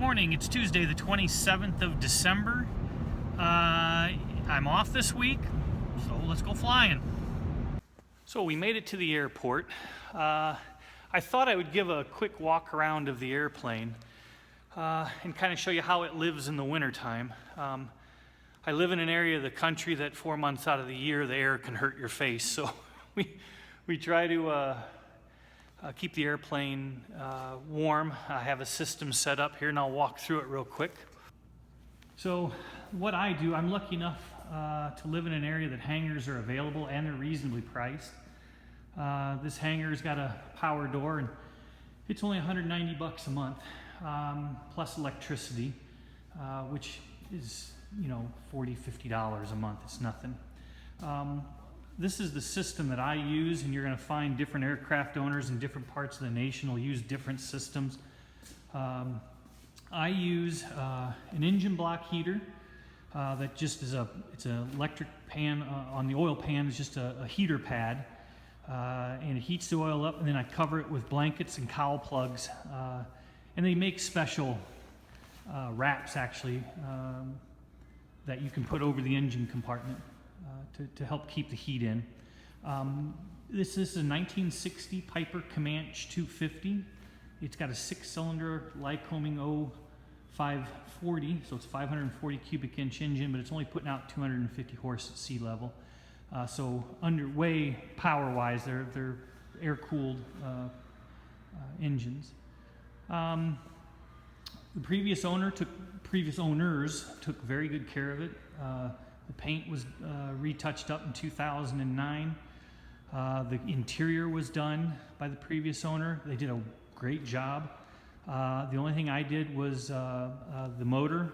Morning, it's Tuesday the 27th of December. I'm off this week, so let's go flying. So we made it to the airport. I thought I would give a quick walk around of the airplane and kind of show you how it lives in the wintertime. I live in an area of the country that 4 months out of the year the air can hurt your face, so we try to keep the airplane warm. I have a system set up here and I'll walk through it real quick. So what I do, I'm lucky enough to live in an area that hangars are available and they're reasonably priced. This hangar's got a power door and it's only $190 a month, plus electricity, which is, $40, $50 a month. It's nothing. This is the system that I use, and you're going to find different aircraft owners in different parts of the nation will use different systems. I use an engine block heater that just is it's an electric pan on the oil pan. It's just a heater pad, and it heats the oil up, and then I cover it with blankets and cowl plugs, and they make special wraps actually that you can put over the engine compartment to help keep the heat in. This is a 1960 Piper Comanche 250. It's got a 6-cylinder Lycoming 0540, so it's 540 cubic inch engine, but it's only putting out 250 horse at sea level. So underway power-wise, they're air-cooled engines. The previous owners took very good care of it. The paint was retouched up in 2009. The interior was done by the previous owner. They did a great job. The only thing I did was the motor,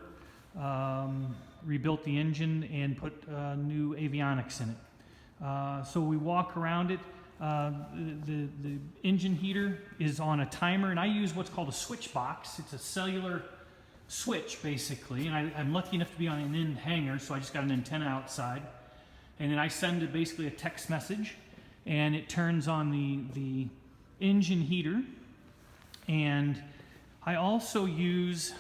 rebuilt the engine, and put new avionics in it. So we walk around it. The engine heater is on a timer, and I use what's called a switch box. It's a cellular switch basically, and I'm lucky enough to be on an in hangar, so I just got an antenna outside, and then I send it basically a text message, and it turns on the engine heater. And I also use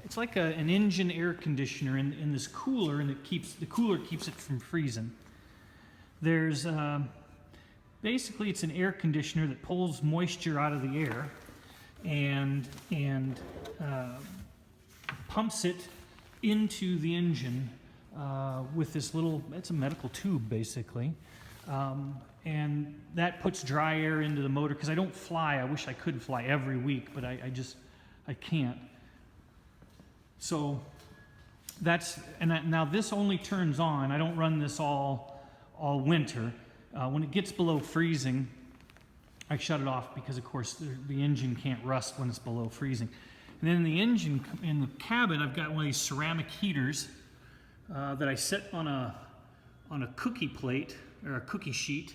it's like an engine air conditioner in this cooler, and the cooler keeps it from freezing. There's basically it's an air conditioner that pulls moisture out of the air and pumps it into the engine with this little, it's a medical tube basically, and that puts dry air into the motor, because I don't fly. I wish I could fly every week, but I can't. So now this only turns on. I don't run this all winter. When it gets below freezing, I shut it off, because of course the engine can't rust when it's below freezing. And then in the cabin, I've got one of these ceramic heaters that I set on a cookie plate or a cookie sheet,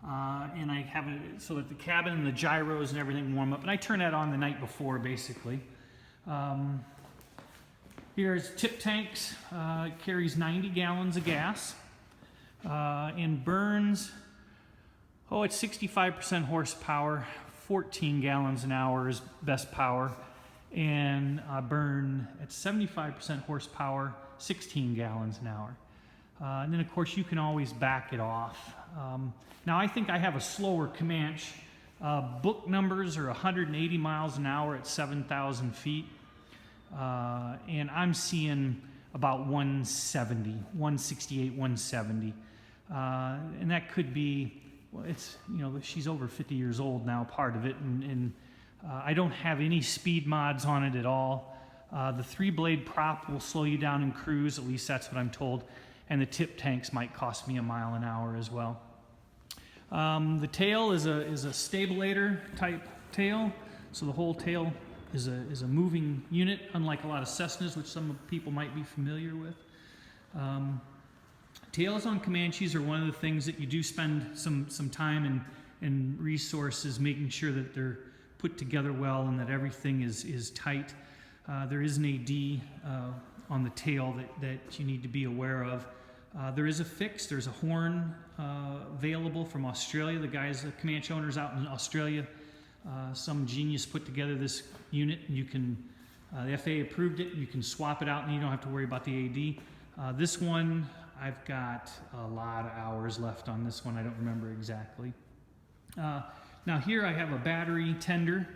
and I have it so that the cabin and the gyros and everything warm up. And I turn that on the night before, basically. Here's tip tanks. It carries 90 gallons of gas and burns. It's 65% horsepower, 14 gallons an hour is best power, and I burn at 75% horsepower, 16 gallons an hour. And then of course you can always back it off. Now I think I have a slower Comanche. Book numbers are 180 miles an hour at 7,000 feet, and I'm seeing about 170, 168, 170. And that could be, well, it's, she's over 50 years old now, part of it, and I don't have any speed mods on it at all. The 3-blade prop will slow you down in cruise, at least that's what I'm told, and the tip tanks might cost me a mile an hour as well. The tail is a stabilator type tail, so the whole tail is a moving unit, unlike a lot of Cessnas, which some people might be familiar with. Tails on Comanches are one of the things that you do spend some time and resources making sure that they're put together well and that everything is tight. There is an AD on the tail that you need to be aware of. There is a fix. There's a horn available from Australia. The Comanche owners out in Australia, some genius put together this unit, and you can The FAA approved it. You can swap it out and you don't have to worry about the AD. This one, I've got a lot of hours left on this one. I don't remember exactly. Now here I have a battery tender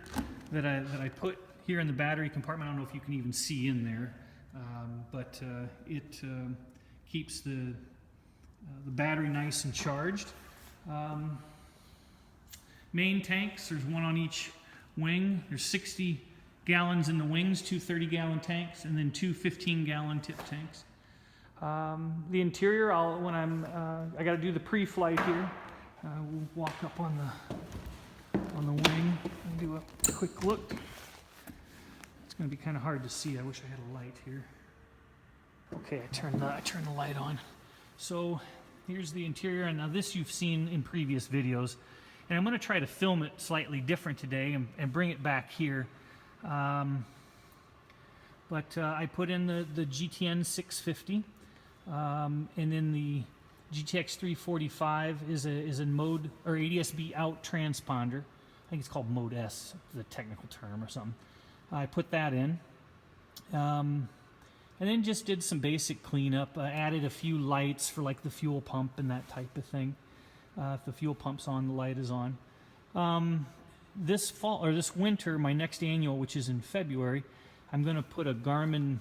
that I put here in the battery compartment. I don't know if you can even see in there, but it keeps the battery nice and charged. Main tanks, there's one on each wing. There's 60 gallons in the wings, two 30-gallon tanks, and then two 15-gallon tip tanks. The interior, I got to do the pre-flight here. We'll walk up on the wing and do a quick look. It's going to be kind of hard to see. I wish I had a light here. Okay, I turned the light on. So here's the interior, and now this you've seen in previous videos. And I'm going to try to film it slightly different today and bring it back here. But I put in the GTN 650, and then the GTX 345 is a mode or ADS-B out transponder. I think it's called Mode S, the technical term or something. I put that in, and then just did some basic cleanup. Added a few lights for like the fuel pump and that type of thing. If the fuel pump's on, the light is on. This fall or this winter, my next annual, which is in February, I'm going to put a Garmin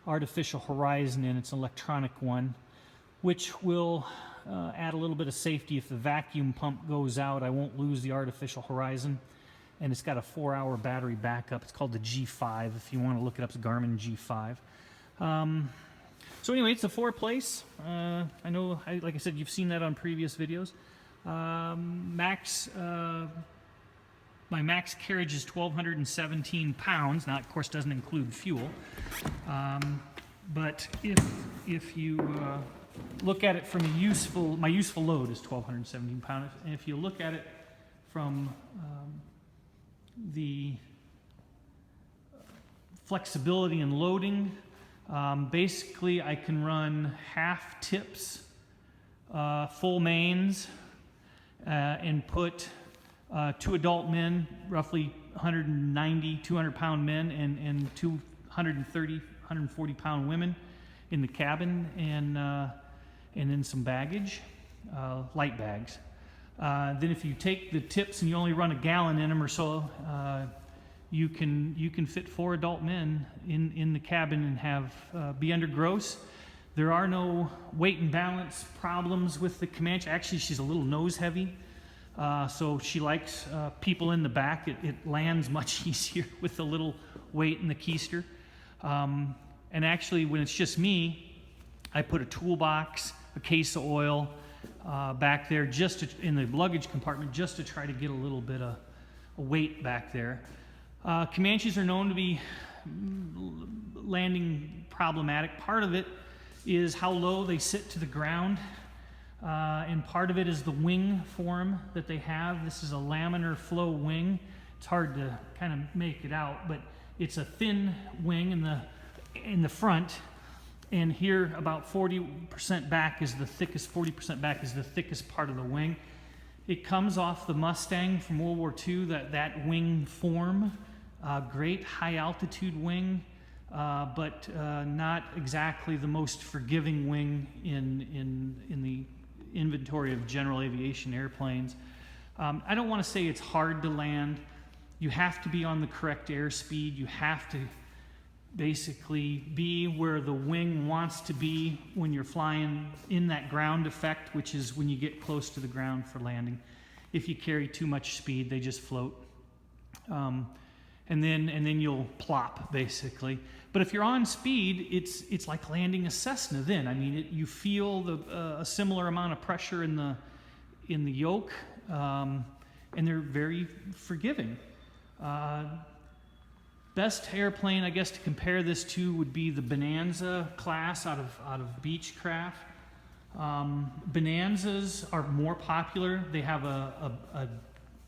Artificial Horizon in. It's an electronic one, which will add a little bit of safety. If the vacuum pump goes out, I won't lose the Artificial Horizon. And it's got a 4-hour battery backup. It's called the G5. If you want to look it up, it's Garmin G5. So anyway, it's a 4-place. I know, like I said, you've seen that on previous videos. My max carriage is 1,217 pounds. Now, of course, doesn't include fuel. But if you look at it from my useful load is 1,217 pounds. And if you look at it from the flexibility and loading, basically I can run half tips, full mains, and put 2 adult men, roughly 190, 200-pound men, and 230, 140-pound women in the cabin, and then some baggage, light bags. Then if you take the tips and you only run a gallon in them or so, you can fit 4 adult men in the cabin and have be under gross. There are no weight and balance problems with the Comanche. Actually, she's a little nose heavy, so she likes people in the back. It lands much easier with the little weight in the keister. And actually, when it's just me, I put a toolbox, a case of oil back there in the luggage compartment, just to try to get a little bit of weight back there. Comanches are known to be landing problematic. Part of it is how low they sit to the ground, and part of it is the wing form that they have. This is a laminar flow wing. It's hard to kind of make it out, but it's a thin wing in the front, and here about 40% back is the thickest. 40% back is the thickest part of the wing. It comes off the Mustang from World War II. That wing form. Great high altitude wing, but not exactly the most forgiving wing in the inventory of general aviation airplanes. I don't want to say it's hard to land. You have to be on the correct airspeed. You have to basically be where the wing wants to be when you're flying in that ground effect, which is when you get close to the ground for landing. If you carry too much speed, they just float. And then you'll plop, basically. But if you're on speed, it's like landing a Cessna then. I mean, you feel a similar amount of pressure in the yoke, and they're very forgiving. Best airplane, I guess, to compare this to would be the Bonanza class out of Beechcraft. Bonanzas are more popular. They have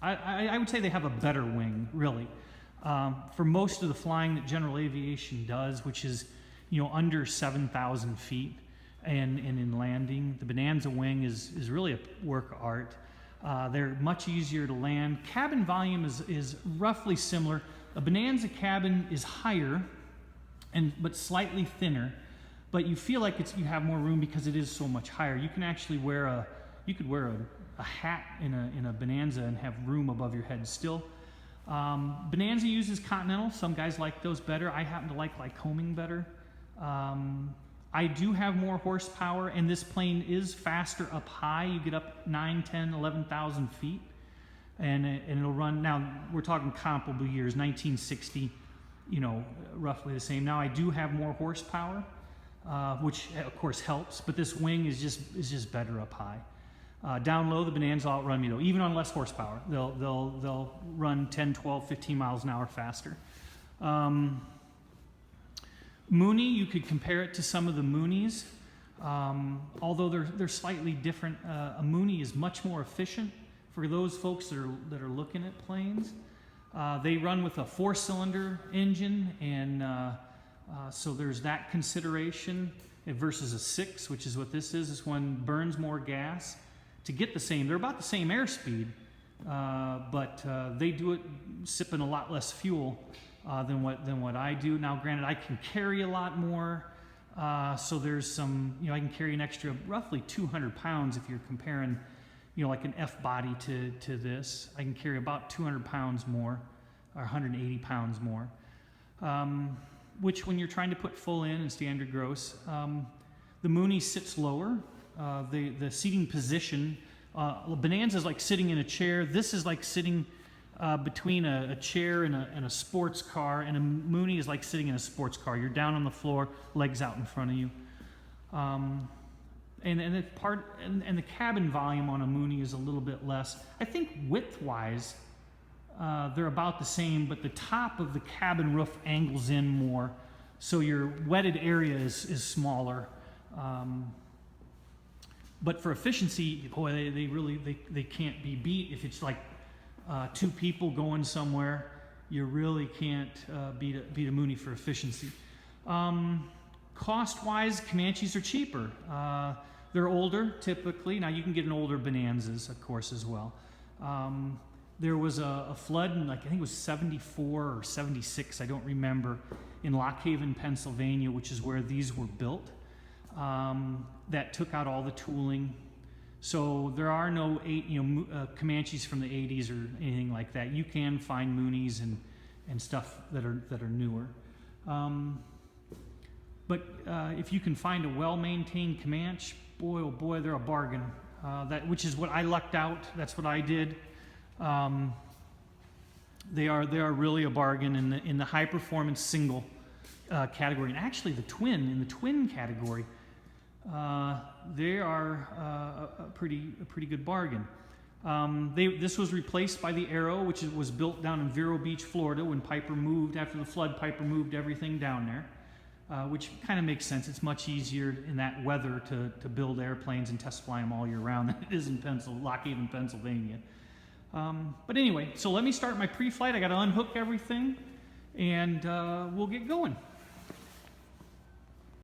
I would say they have a better wing, really. For most of the flying that general aviation does, which is, under 7,000 feet, and in landing, the Bonanza wing is really a work of art. They're much easier to land. Cabin volume is roughly similar. A Bonanza cabin is higher, but slightly thinner, but you feel like you have more room because it is so much higher. You can actually wear a hat in a Bonanza and have room above your head still. Bonanza uses Continental. Some guys like those better. I happen to like Lycoming better. I do have more horsepower, and this plane is faster up high. You get up 9, 10, 11,000 feet, and it'll run. Now, we're talking comparable years, 1960, you know, roughly the same. Now, I do have more horsepower, which, of course, helps, but this wing is just better up high. Down low, the Bonanza outrun me, though. Even on less horsepower, they'll run 10, 12, 15 miles an hour faster. Mooney, you could compare it to some of the Moonies. Although they're slightly different. A Mooney is much more efficient for those folks that are looking at planes. They run with a 4-cylinder engine, and so there's that consideration versus a 6, which is what this is. This one burns more gas to get the same. They're about the same airspeed, but they do it sipping a lot less fuel than what I do. Now, granted, I can carry a lot more, so there's some, you know, I can carry an extra roughly 200 pounds if you're comparing, you know, like an F body to this. I can carry about 200 pounds more, or 180 pounds more, which when you're trying to put full in and standard gross, the Mooney sits lower. The seating position, Bonanza is like sitting in a chair. This is like sitting between a chair and a sports car, and a Mooney is like sitting in a sports car. You're down on the floor, legs out in front of you. And the cabin volume on a Mooney is a little bit less. I think width-wise, they're about the same, but the top of the cabin roof angles in more, so your wetted area is smaller. But for efficiency, boy, they can't be beat. If it's like 2 people going somewhere, you really can't beat a Mooney for efficiency. Cost-wise, Comanches are cheaper. They're older, typically. Now, you can get an older Bonanzas, of course, as well. There was a flood in, like, I think it was 74 or 76, I don't remember, in Lock Haven, Pennsylvania, which is where these were built. That took out all the tooling. So there are no Comanches from the 80s or anything like that. You can find Moonies and stuff that are newer. But if you can find a well-maintained Comanche, boy, oh boy, they're a bargain. Which is what I lucked out. That's what I did. They are really a bargain in the high-performance single category, and actually the twin category. They are a pretty good bargain. This was replaced by the Arrow, which was built down in Vero Beach, Florida, when Piper moved. After the flood, Piper moved everything down there, which kind of makes sense. It's much easier in that weather to build airplanes and test fly them all year round than it is in Lock Haven, Pennsylvania. But anyway, so let me start my pre-flight. I got to unhook everything, and we'll get going.